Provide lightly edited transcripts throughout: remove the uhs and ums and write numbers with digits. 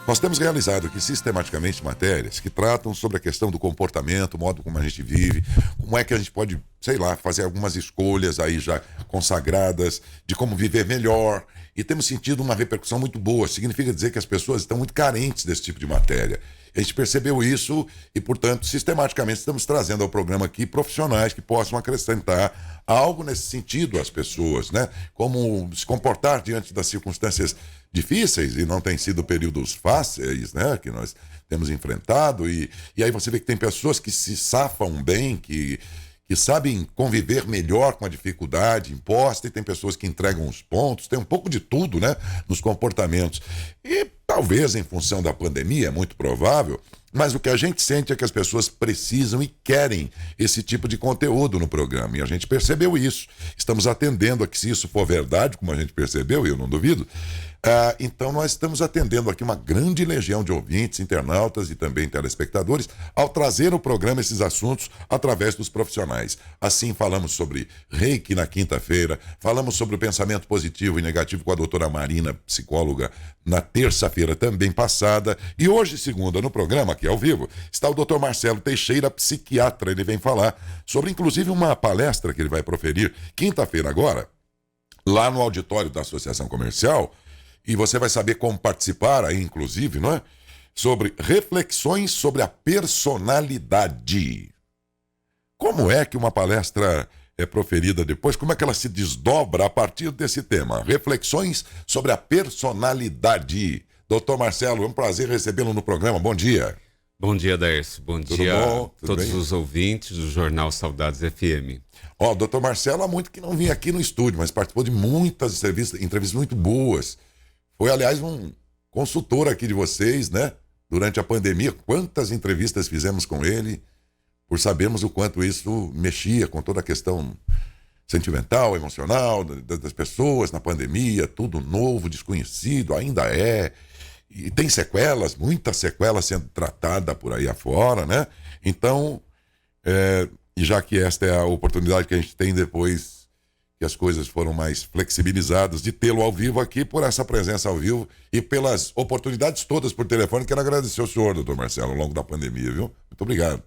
Nós temos realizado aqui sistematicamente matérias que tratam sobre a questão do comportamento, o modo como a gente vive, como é que a gente pode, sei lá, fazer algumas escolhas aí já consagradas de como viver melhor. E temos sentido uma repercussão muito boa. Significa dizer que as pessoas estão muito carentes desse tipo de matéria. A gente percebeu isso e, portanto, sistematicamente estamos trazendo ao programa aqui profissionais que possam acrescentar algo nesse sentido às pessoas, né? Como se comportar diante das circunstâncias difíceis, e não tem sido períodos fáceis, né? Que nós temos enfrentado. E aí você vê que tem pessoas que se safam bem, que sabem conviver melhor com a dificuldade imposta, e tem pessoas que entregam os pontos, tem um pouco de tudo, né, nos comportamentos. E talvez em função da pandemia, é muito provável, mas o que a gente sente é que as pessoas precisam e querem esse tipo de conteúdo no programa, e a gente percebeu isso. Estamos atendendo aqui, se isso for verdade, como a gente percebeu, e eu não duvido, então nós estamos atendendo aqui uma grande legião de ouvintes, internautas e também telespectadores ao trazer ao programa esses assuntos através dos profissionais. Assim, falamos sobre Reiki na quinta-feira, falamos sobre o pensamento positivo e negativo com a doutora Marina, psicóloga, na terça-feira também passada, e hoje, segunda, no programa, aqui ao vivo, está o doutor Marcelo Teixeira, psiquiatra. Ele vem falar sobre, inclusive, uma palestra que ele vai proferir quinta-feira agora, lá no auditório da Associação Comercial. E você vai saber como participar aí, inclusive, não é? Sobre reflexões sobre a personalidade. Como é que uma palestra é proferida depois? Como é que ela se desdobra a partir desse tema? Reflexões sobre a personalidade. Doutor Marcelo, é um prazer recebê-lo no programa. Bom dia. Bom dia, Daércio. Bom dia a todos os ouvintes do Jornal Saudades FM. Ó, doutor Marcelo, há muito que não vinha aqui no estúdio, mas participou de muitas entrevistas muito boas. Foi, aliás, um consultor aqui de vocês, né? Durante a pandemia, quantas entrevistas fizemos com ele, por sabermos o quanto isso mexia com toda a questão sentimental, emocional das pessoas na pandemia, tudo novo, desconhecido, ainda é. E tem sequelas, muitas sequelas sendo tratadas por aí afora, né? Então, e já que esta é a oportunidade que a gente tem depois que as coisas foram mais flexibilizadas, de tê-lo ao vivo aqui, por essa presença ao vivo e pelas oportunidades todas por telefone. Quero agradecer ao senhor, doutor Marcelo, ao longo da pandemia, viu? Muito obrigado.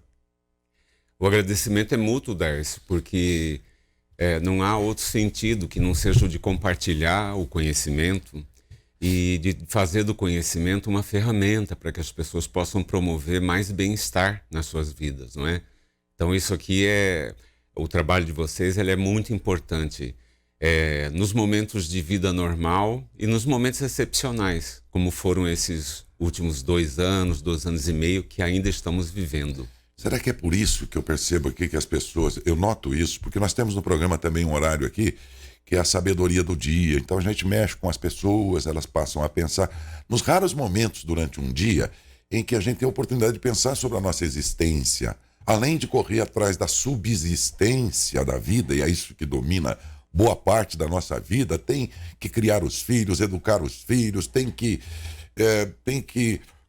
O agradecimento é mútuo, Daércio, porque não há outro sentido que não seja o de compartilhar o conhecimento e de fazer do conhecimento uma ferramenta para que as pessoas possam promover mais bem-estar nas suas vidas, não é? Então isso aqui o trabalho de vocês, ele é muito importante nos momentos de vida normal e nos momentos excepcionais, como foram esses últimos 2 anos e meio que ainda estamos vivendo. Será que é por isso que eu percebo aqui que as pessoas, eu noto isso, porque nós temos no programa também um horário aqui, que é a sabedoria do dia. Então a gente mexe com as pessoas, elas passam a pensar nos raros momentos durante um dia em que a gente tem a oportunidade de pensar sobre a nossa existência, além de correr atrás da subsistência da vida, e é isso que domina boa parte da nossa vida. Tem que criar os filhos, educar os filhos, tem que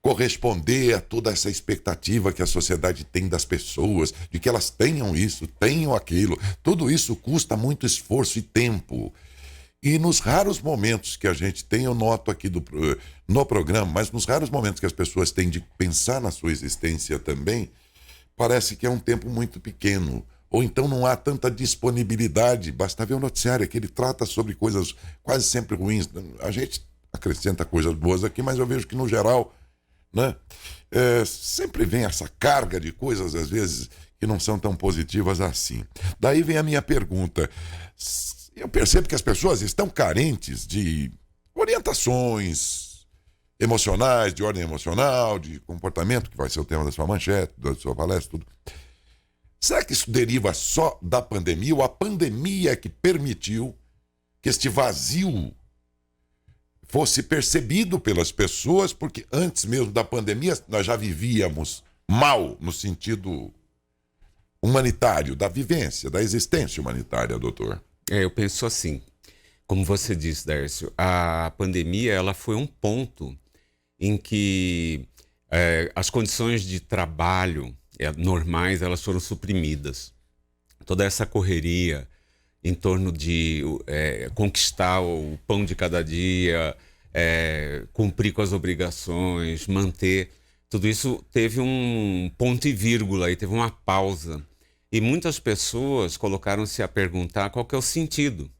corresponder a toda essa expectativa que a sociedade tem das pessoas, de que elas tenham isso, tenham aquilo. Tudo isso custa muito esforço e tempo. E nos raros momentos que a gente tem, eu noto aqui no programa, mas nos raros momentos que as pessoas têm de pensar na sua existência também, parece que é um tempo muito pequeno, ou então não há tanta disponibilidade. Basta ver o noticiário, que ele trata sobre coisas quase sempre ruins. A gente acrescenta coisas boas aqui, mas eu vejo que no geral, né, sempre vem essa carga de coisas, às vezes, que não são tão positivas assim. Daí vem a minha pergunta. Eu percebo que as pessoas estão carentes de orientações emocionais, de ordem emocional, de comportamento, que vai ser o tema da sua manchete, da sua palestra, tudo. Será que isso deriva só da pandemia, ou a pandemia que permitiu que este vazio fosse percebido pelas pessoas, porque antes mesmo da pandemia nós já vivíamos mal no sentido humanitário, da vivência, da existência humanitária, doutor? Eu penso assim, como você disse, Daércio, a pandemia ela foi um ponto em que as condições de trabalho normais elas foram suprimidas. Toda essa correria em torno de conquistar o pão de cada dia, cumprir com as obrigações, manter. Tudo isso teve um ponto e vírgula, e teve uma pausa. E muitas pessoas colocaram-se a perguntar qual que é o sentido,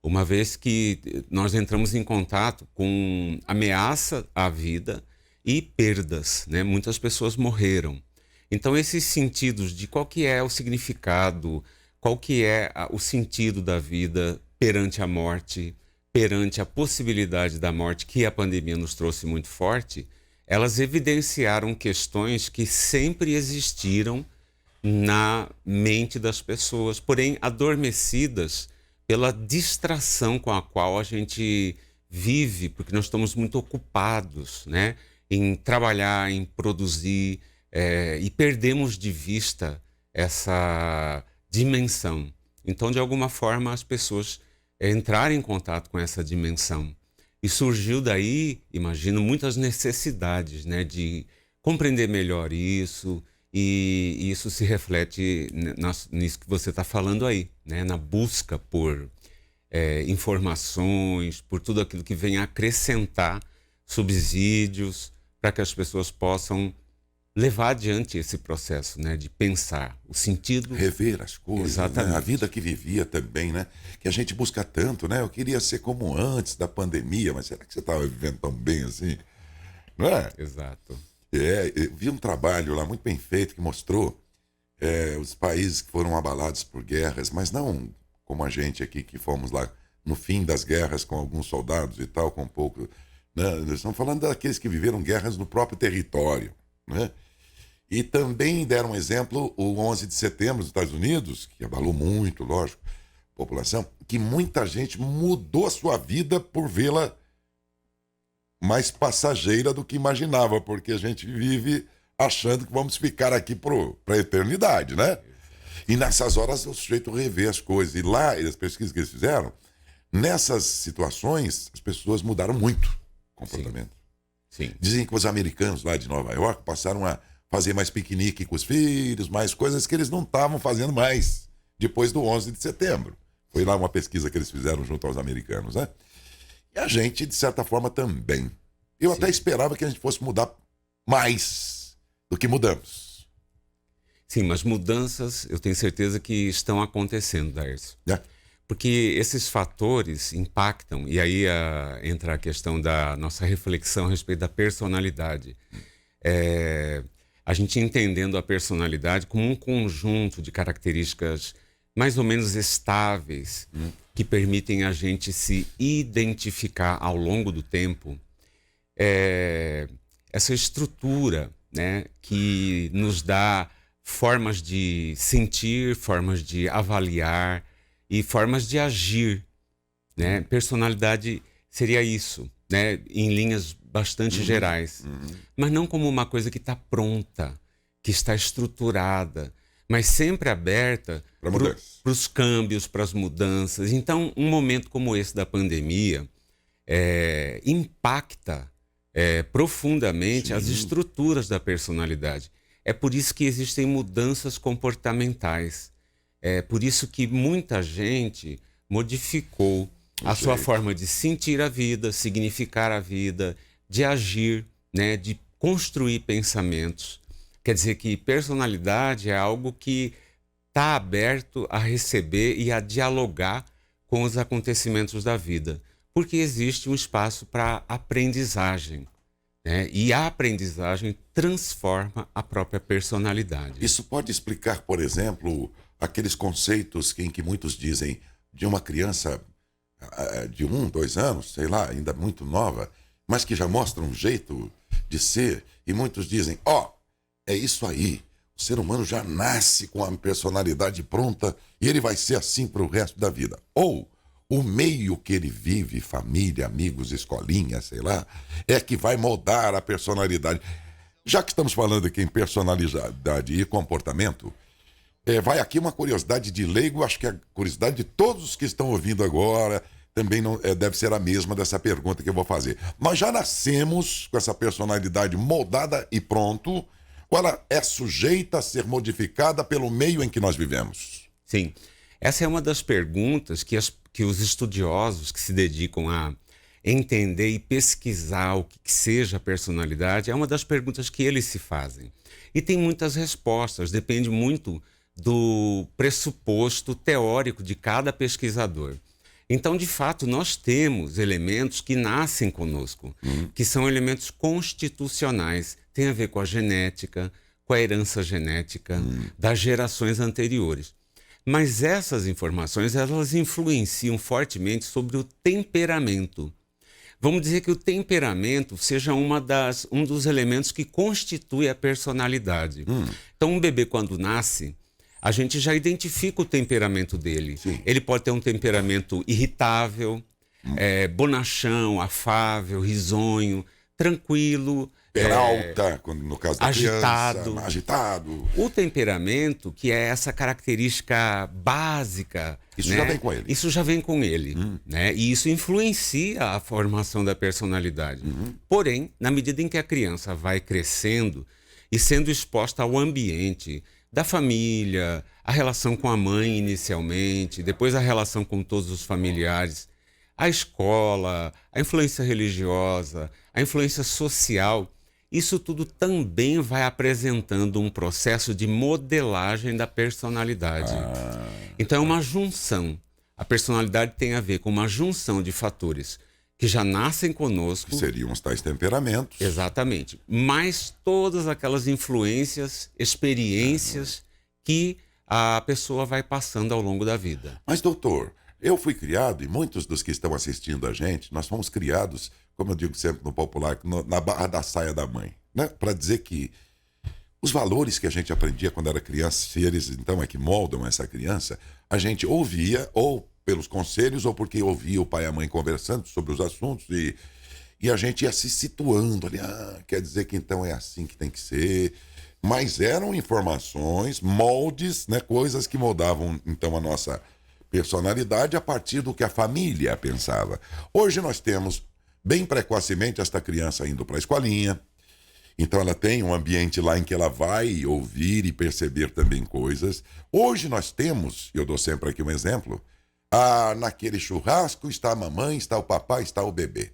uma vez que nós entramos em contato com ameaça à vida e perdas, né? Muitas pessoas morreram. Então, esses sentidos de qual que é o significado, qual que é o sentido da vida perante a morte, perante a possibilidade da morte que a pandemia nos trouxe muito forte, elas evidenciaram questões que sempre existiram na mente das pessoas, porém adormecidas pela distração com a qual a gente vive, porque nós estamos muito ocupados, né, em trabalhar, em produzir, e perdemos de vista essa dimensão. Então, de alguma forma, as pessoas entraram em contato com essa dimensão. E surgiu daí, imagino, muitas necessidades, né, de compreender melhor isso, e isso se reflete nisso que você está falando aí, né, na busca por informações, por tudo aquilo que vem acrescentar subsídios para que as pessoas possam levar adiante esse processo, né, de pensar o sentido. Rever as coisas, Exatamente. né? A vida que vivia também, né? Que a gente busca tanto, né? Eu queria ser como antes da pandemia, mas será que você estava vivendo tão bem assim? Não é? Exato. Eu vi um trabalho lá muito bem feito que mostrou os países que foram abalados por guerras, mas não como a gente aqui que fomos lá no fim das guerras com alguns soldados e tal, com pouco, né? Nós estamos falando daqueles que viveram guerras no próprio território, né? E também deram um exemplo o 11 de setembro dos Estados Unidos, que abalou muito, lógico, a população, que muita gente mudou a sua vida por vê-la mais passageira do que imaginava, porque a gente vive achando que vamos ficar aqui para a eternidade, né? E nessas horas o sujeito revê as coisas. E lá, as pesquisas que eles fizeram, nessas situações, as pessoas mudaram muito o comportamento. Sim. Dizem que os americanos lá de Nova York passaram a fazer mais piquenique com os filhos, mais coisas que eles não estavam fazendo mais depois do 11 de setembro. Foi lá uma pesquisa que eles fizeram junto aos americanos, né? E a gente, de certa forma, também. Eu até esperava que a gente fosse mudar mais do que mudamos. Sim, mas mudanças eu tenho certeza que estão acontecendo, Daércio. Porque esses fatores impactam, e aí entra a questão da nossa reflexão a respeito da personalidade. A gente entendendo a personalidade como um conjunto de características mais ou menos estáveis, que permitem a gente se identificar ao longo do tempo. Essa estrutura, né, que nos dá formas de sentir, formas de avaliar e formas de agir, né? Personalidade seria isso, né? Em linhas bastante gerais, mas não como uma coisa que está pronta, que está estruturada, mas sempre aberta para os câmbios, para as mudanças. Então, um momento como esse da pandemia impacta profundamente as estruturas da personalidade. É por isso que existem mudanças comportamentais. É por isso que muita gente modificou a sua forma de sentir a vida, significar a vida, de agir, né, de construir pensamentos. Quer dizer que personalidade é algo que está aberto a receber e a dialogar com os acontecimentos da vida, porque existe um espaço para aprendizagem. E a aprendizagem transforma a própria personalidade. Isso pode explicar, por exemplo, aqueles conceitos em que muitos dizem de uma criança de 1, 2 anos, sei lá, ainda muito nova, mas que já mostra um jeito de ser, e muitos dizem, é isso aí, o ser humano já nasce com a personalidade pronta e ele vai ser assim para o resto da vida. Ou o meio que ele vive, família, amigos, escolinha, sei lá, é que vai moldar a personalidade. Já que estamos falando aqui em personalidade e comportamento, vai aqui uma curiosidade de leigo, acho que a curiosidade de todos os que estão ouvindo agora também não, deve ser a mesma dessa pergunta que eu vou fazer. Nós já nascemos com essa personalidade moldada e pronto, ou ela é sujeita a ser modificada pelo meio em que nós vivemos? Sim. Essa é uma das perguntas que os estudiosos que se dedicam a entender e pesquisar o que seja a personalidade é uma das perguntas que eles se fazem. E tem muitas respostas, depende muito do pressuposto teórico de cada pesquisador. Então, de fato, nós temos elementos que nascem conosco, que são elementos constitucionais, tem a ver com a genética, com a herança genética das gerações anteriores. Mas essas informações, elas influenciam fortemente sobre o temperamento. Vamos dizer que o temperamento seja um dos elementos que constitui a personalidade. Então, um bebê, quando nasce, a gente já identifica o temperamento dele. Sim. Ele pode ter um temperamento irritável, bonachão, afável, risonho, tranquilo, Peralta, quando, no caso da agitado. criança, agitado. O temperamento, que é essa característica básica... Isso né? já vem com ele. Isso já vem com ele. Né? E isso influencia a formação da personalidade. Porém, na medida em que a criança vai crescendo e sendo exposta ao ambiente da família, a relação com a mãe inicialmente, depois a relação com todos os familiares, a escola, a influência religiosa, a influência social, isso tudo também vai apresentando um processo de modelagem da personalidade. Então é uma junção. A personalidade tem a ver com uma junção de fatores que já nascem conosco. Que seriam os tais temperamentos. Exatamente. Mas todas aquelas influências, experiências que a pessoa vai passando ao longo da vida. Mas, doutor, eu fui criado, e muitos dos que estão assistindo a gente, nós fomos criados, como eu digo sempre no popular, na barra da saia da mãe, né? Para dizer que os valores que a gente aprendia quando era criança, se eles então é que moldam essa criança, a gente ouvia, ou pelos conselhos, ou porque ouvia o pai e a mãe conversando sobre os assuntos, e a gente ia se situando ali, quer dizer que então é assim que tem que ser. Mas eram informações, moldes, né? Coisas que moldavam então a nossa personalidade a partir do que a família pensava. Hoje nós temos, bem precocemente, esta criança indo para a escolinha. Então ela tem um ambiente lá em que ela vai ouvir e perceber também coisas. Hoje nós temos, eu dou sempre aqui um exemplo, naquele churrasco está a mamãe, está o papai, está o bebê.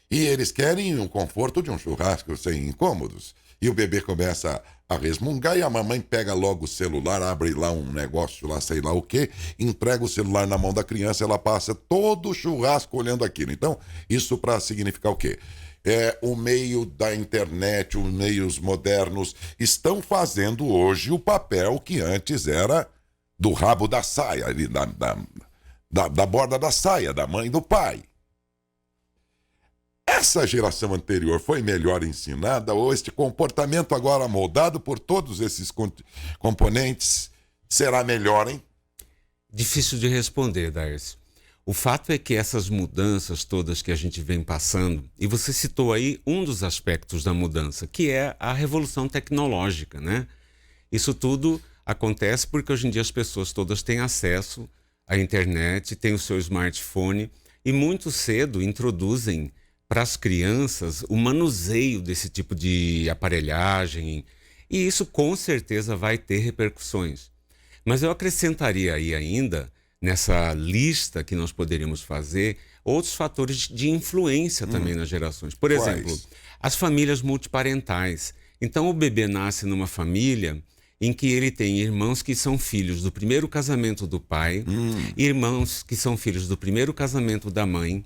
E eles querem o conforto de um churrasco sem incômodos. E o bebê começa a resmungar e a mamãe pega logo o celular, abre lá um negócio lá, sei lá o quê, entrega o celular na mão da criança, ela passa todo o churrasco olhando aquilo. Então, isso para significar o quê? O meio da internet, os meios modernos estão fazendo hoje o papel que antes era do rabo da saia, ali, da borda da saia, da mãe e do pai. Essa geração anterior foi melhor ensinada ou este comportamento agora moldado por todos esses componentes será melhor, hein? Difícil de responder, Darcy. O fato é que essas mudanças todas que a gente vem passando, e você citou aí um dos aspectos da mudança, que é a revolução tecnológica, né? Isso tudo acontece porque hoje em dia as pessoas todas têm acesso à internet, têm o seu smartphone e muito cedo introduzem para as crianças o manuseio desse tipo de aparelhagem, e isso com certeza vai ter repercussões. Mas eu acrescentaria aí ainda, nessa lista que nós poderíamos fazer, outros fatores de influência também nas gerações. Por exemplo, as famílias multiparentais. Então o bebê nasce numa família em que ele tem irmãos que são filhos do primeiro casamento do pai, irmãos que são filhos do primeiro casamento da mãe,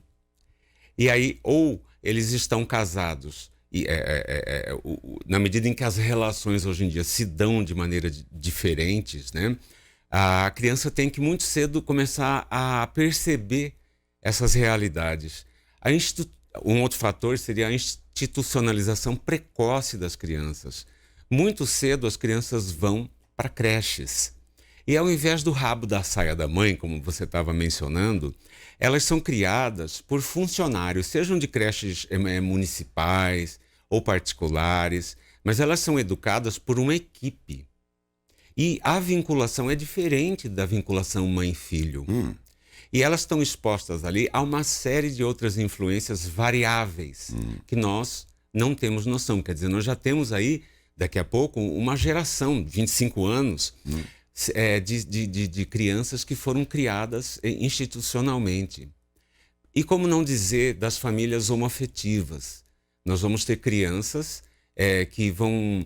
e aí, ou eles estão casados, na medida em que as relações hoje em dia se dão de maneira diferentes, né? A criança tem que muito cedo começar a perceber essas realidades. Um outro fator seria a institucionalização precoce das crianças. Muito cedo as crianças vão para creches. E ao invés do rabo da saia da mãe, como você estava mencionando, elas são criadas por funcionários, sejam de creches municipais ou particulares, mas elas são educadas por uma equipe. E a vinculação é diferente da vinculação mãe-filho. E elas estão expostas ali a uma série de outras influências variáveis que nós não temos noção. Quer dizer, nós já temos aí, daqui a pouco, uma geração, 25 anos, de crianças que foram criadas institucionalmente. E como não dizer das famílias homoafetivas? Nós vamos ter crianças que vão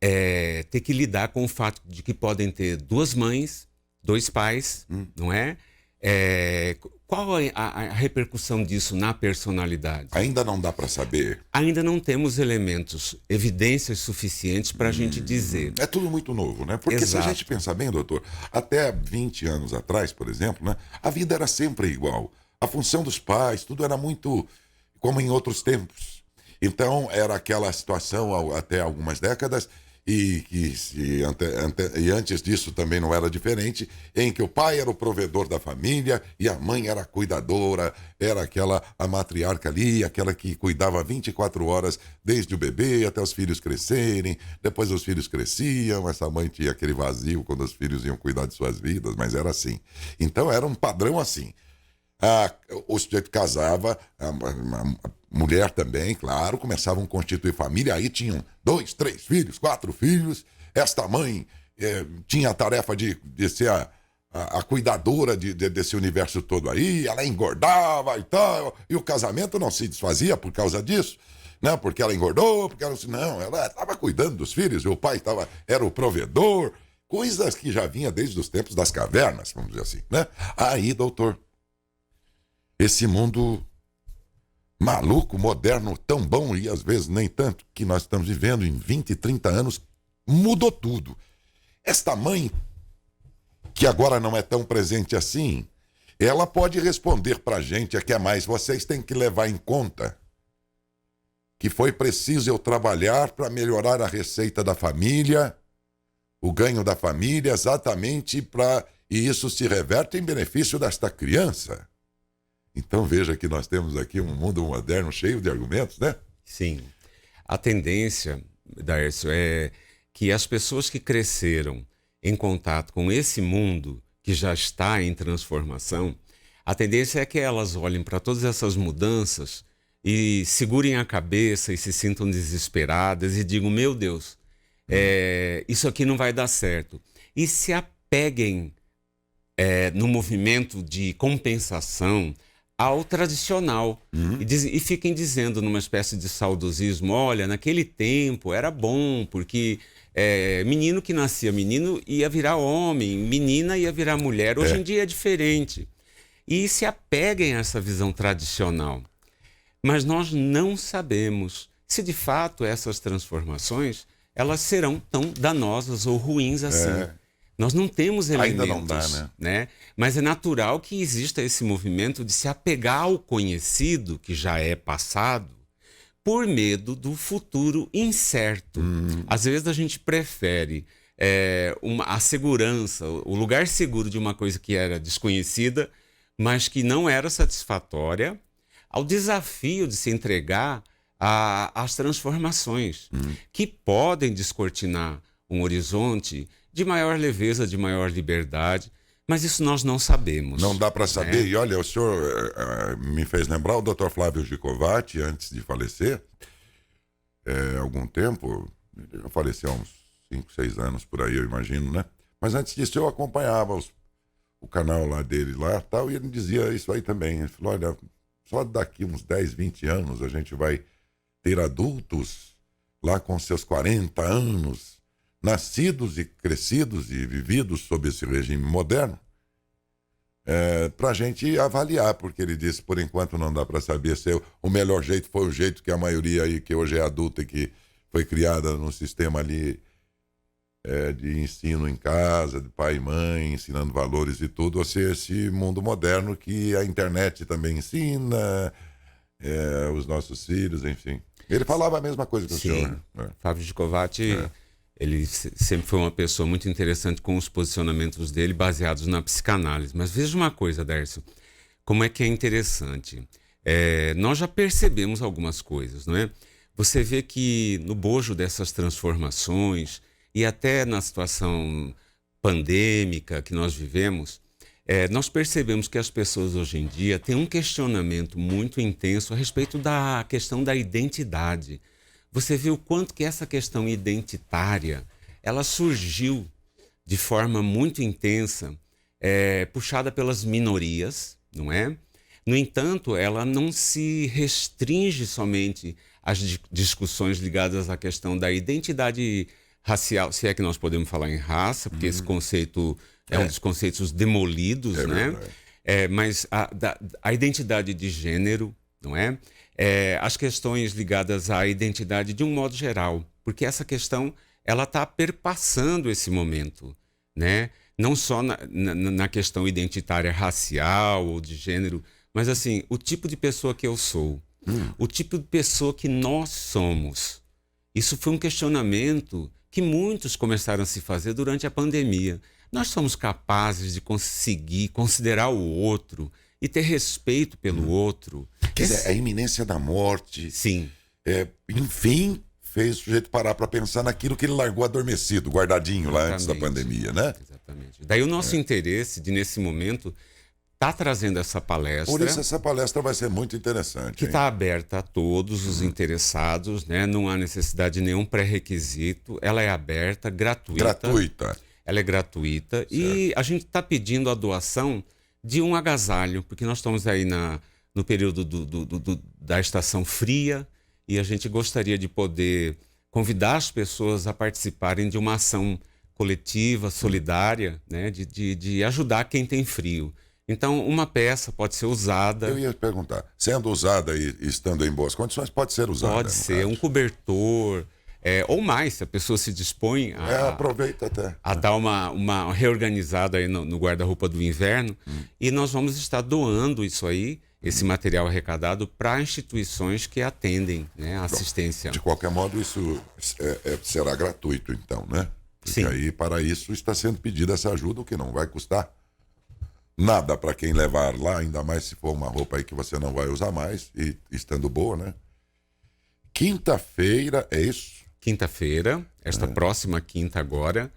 ter que lidar com o fato de que podem ter duas mães, dois pais, não é? Qual é a repercussão disso na personalidade? Ainda não dá para saber. Ainda não temos elementos, evidências suficientes para a gente dizer. É tudo muito novo, né? Porque se a gente pensar bem, doutor, até 20 anos atrás, por exemplo, né, a vida era sempre igual. A função dos pais, tudo era muito como em outros tempos. Então, era aquela situação até algumas décadas, e antes disso também não era diferente, em que o pai era o provedor da família e a mãe era a cuidadora, era a matriarca ali, aquela que cuidava 24 horas desde o bebê até os filhos crescerem. Depois os filhos cresciam, essa mãe tinha aquele vazio quando os filhos iam cuidar de suas vidas, mas era assim. Então era um padrão assim. O sujeito casava, a mulher também, claro, começavam a constituir família, aí tinham 2, 3 filhos, 4 filhos. Esta mãe tinha a tarefa de ser a cuidadora desse universo todo aí, ela engordava e tal, e o casamento não se desfazia por causa disso, né? Porque ela engordou, porque ela estava cuidando dos filhos, e o pai era o provedor, coisas que já vinha desde os tempos das cavernas, vamos dizer assim, né? Aí, doutor, esse mundo maluco, moderno, tão bom e às vezes nem tanto, que nós estamos vivendo em 20, 30 anos, mudou tudo. Esta mãe, que agora não é tão presente assim, ela pode responder pra gente aqui a mais. Vocês têm que levar em conta que foi preciso eu trabalhar para melhorar a receita da família, o ganho da família, exatamente e isso se reverte em benefício desta criança. Então veja que nós temos aqui um mundo moderno cheio de argumentos, né? Sim. A tendência, Daércio, é que as pessoas que cresceram em contato com esse mundo que já está em transformação, a tendência é que elas olhem para todas essas mudanças e segurem a cabeça e se sintam desesperadas e digam, meu Deus, isso aqui não vai dar certo. E se apeguem no movimento de compensação ao tradicional. E fiquem dizendo numa espécie de saudosismo, olha, naquele tempo era bom, porque menino que nascia menino ia virar homem, menina ia virar mulher. Hoje em dia é diferente. E se apeguem a essa visão tradicional. Mas nós não sabemos se de fato essas transformações elas serão tão danosas ou ruins assim. Nós não temos elementos, ainda não dá, né? Mas é natural que exista esse movimento de se apegar ao conhecido, que já é passado, por medo do futuro incerto. Às vezes a gente prefere a segurança, o lugar seguro de uma coisa que era desconhecida, mas que não era satisfatória, ao desafio de se entregar às transformações, que podem descortinar um horizonte de maior leveza, de maior liberdade, mas isso nós não sabemos. Não dá para saber. E olha, o senhor me fez lembrar o Dr. Flávio Gicovati, antes de falecer, há algum tempo, ele faleceu há uns 5, 6 anos por aí, eu imagino, né? Mas antes disso eu acompanhava o canal lá dele lá, tal, e ele dizia isso aí também. Ele falou, olha, só daqui uns 10, 20 anos a gente vai ter adultos lá com seus 40 anos, nascidos e crescidos e vividos sob esse regime moderno, para a gente avaliar, porque ele disse, por enquanto não dá para saber se o melhor jeito foi o jeito que a maioria aí, que hoje é adulta e que foi criada no sistema ali de ensino em casa, de pai e mãe, ensinando valores e tudo, ou se esse mundo moderno que a internet também ensina, os nossos filhos, enfim. Ele falava a mesma coisa que o senhor. Flávio Gicovati... Ele sempre foi uma pessoa muito interessante com os posicionamentos dele baseados na psicanálise. Mas veja uma coisa, Dércio, como é que é interessante. Nós já percebemos algumas coisas, não é? Você vê que no bojo dessas transformações e até na situação pandêmica que nós vivemos, nós percebemos que as pessoas hoje em dia têm um questionamento muito intenso a respeito da questão da identidade. Você vê o quanto que essa questão identitária, ela surgiu de forma muito intensa, puxada pelas minorias, não é? No entanto, ela não se restringe somente às discussões ligadas à questão da identidade racial, se é que nós podemos falar em raça, porque esse conceito é um dos conceitos demolidos, né? Verdade. Mas a identidade de gênero, não é? As questões ligadas à identidade de um modo geral, porque essa questão ela está perpassando esse momento, né? Não só na questão identitária racial ou de gênero, mas assim, o tipo de pessoa que eu sou, o tipo de pessoa que nós somos. Isso foi um questionamento que muitos começaram a se fazer durante a pandemia. Nós somos capazes de conseguir considerar o outro e ter respeito pelo outro. Quer dizer, a iminência da morte, Sim, enfim, fez o sujeito parar para pensar naquilo que ele largou adormecido, guardadinho lá antes da exatamente. pandemia, né? Exatamente. Daí o nosso interesse de, nesse momento, tá trazendo essa palestra. Por isso essa palestra vai ser muito interessante. Que hein? está aberta a todos os interessados, né? Não há necessidade de nenhum pré-requisito. Ela é aberta, gratuita. Gratuita. Ela é gratuita. E a gente está pedindo a doação de um agasalho, porque nós estamos aí no período da estação fria e a gente gostaria de poder convidar as pessoas a participarem de uma ação coletiva, solidária, né? De ajudar quem tem frio. Então, uma peça pode ser usada. Eu ia perguntar, sendo usada e estando em boas condições, pode ser usada? Pode ser um cobertor, ou mais, se a pessoa se dispõe Aproveita até. a dar uma reorganizada aí no guarda-roupa do inverno. E nós vamos estar doando isso aí, esse material arrecadado, para instituições que atendem, né, a assistência. De qualquer modo, isso será gratuito, então, né? Porque Sim. aí, para isso, está sendo pedida essa ajuda, o que não vai custar nada para quem levar lá, ainda mais se for uma roupa aí que você não vai usar mais, e estando boa, né? Quinta-feira, é isso? Quinta-feira, esta próxima quinta agora,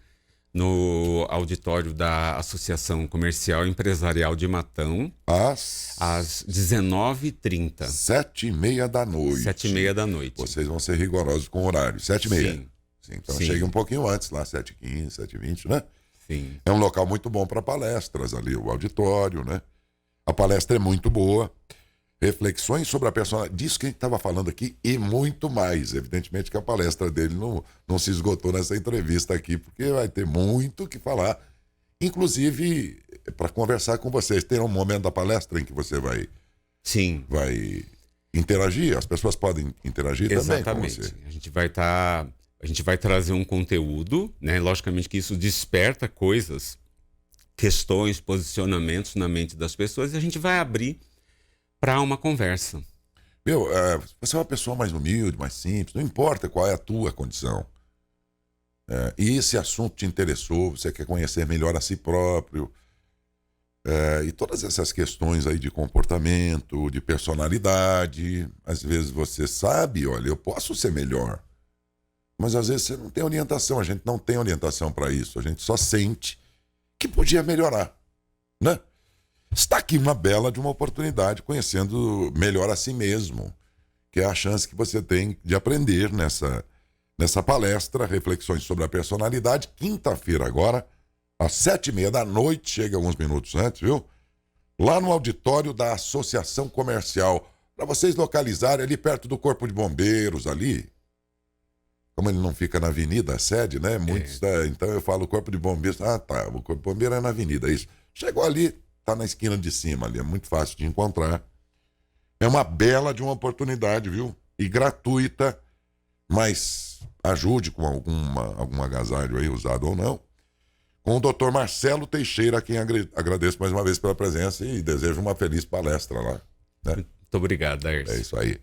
no auditório da Associação Comercial e Empresarial de Matão, às 19h30. 7h30 da noite. 7h30 da noite. Vocês vão ser rigorosos com o horário. 7h30. Sim. Sim, então Sim. chegue um pouquinho antes, lá 7h15, 7h20, né? Sim. É um local muito bom para palestras ali, o auditório, né? A palestra é muito boa. Reflexões sobre a personalidade, disso que a gente estava falando aqui e muito mais. Evidentemente que a palestra dele não se esgotou nessa entrevista aqui, porque vai ter muito o que falar. Inclusive, para conversar com vocês, tem um momento da palestra em que você Sim. vai interagir, as pessoas podem interagir também com Exatamente. você. A gente vai trazer um conteúdo, né? Logicamente que isso desperta coisas, questões, posicionamentos na mente das pessoas e a gente vai abrir para uma conversa. Você é uma pessoa mais humilde, mais simples, não importa qual é a tua condição. E esse assunto te interessou, você quer conhecer melhor a si próprio. E todas essas questões aí de comportamento, de personalidade, às vezes você sabe, olha, eu posso ser melhor. Mas às vezes você não tem orientação, a gente não tem orientação para isso, a gente só sente que podia melhorar, né? Está aqui uma bela de uma oportunidade, conhecendo melhor a si mesmo, que é a chance que você tem de aprender nessa palestra, reflexões sobre a personalidade, quinta-feira agora, às 7h30 da noite, chega alguns minutos antes, viu? Lá no auditório da Associação Comercial, para vocês localizarem ali perto do Corpo de Bombeiros, ali. Como ele não fica na avenida, a sede, né? Muitos, então eu falo Corpo de Bombeiros. Ah, tá, o Corpo de Bombeiro é na avenida, isso. Chegou ali, tá na esquina de cima ali, é muito fácil de encontrar. É uma bela de uma oportunidade, viu? E gratuita, mas ajude com algum agasalho aí, usado ou não. Com o Dr. Marcelo Teixeira, a quem agradeço mais uma vez pela presença e desejo uma feliz palestra lá. Né? Muito obrigado, Darcy. É isso aí.